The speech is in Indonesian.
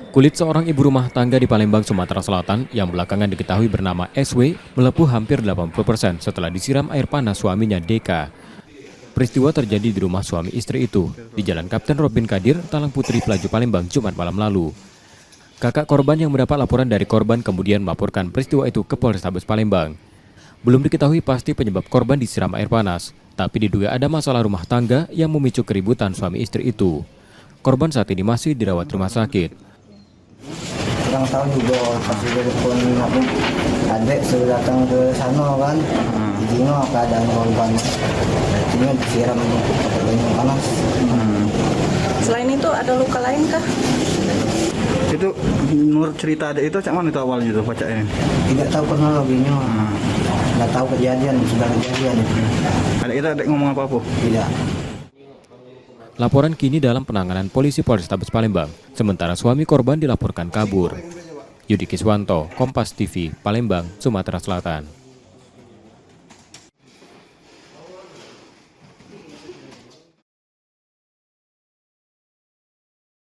Kulit seorang ibu rumah tangga di Palembang, Sumatera Selatan yang belakangan diketahui bernama SW melepuh hampir 80% setelah disiram air panas suaminya Deka. Peristiwa terjadi di rumah suami istri itu, di Jalan Kapten Robin Kadir, Talang Putri, Pelaju Palembang, Jumat malam lalu. Kakak korban yang mendapat laporan dari korban kemudian melaporkan peristiwa itu ke Polrestabes Palembang. Belum diketahui pasti penyebab korban disiram air panas, tapi diduga ada masalah rumah tangga yang memicu keributan suami istri itu. Korban saat ini masih dirawat rumah sakit. Kurang tahu juga pas dia telepon aku, adik sudah datang ke sana kan, jino keadaan korban, artinya disiram pakai minyak panas. Selain itu ada luka lain kah? Itu menurut cerita adik itu cak mana itu awalnya itu baca ini? Tidak tahu kronologinya, nggak tahu kejadian, sudah kejadian itu. Adik ngomong apa-apa? Tidak. Laporan kini dalam penanganan polisi Polrestabes Palembang, sementara suami korban dilaporkan kabur. Yudi Kiswanto, Kompas TV, Palembang, Sumatera Selatan.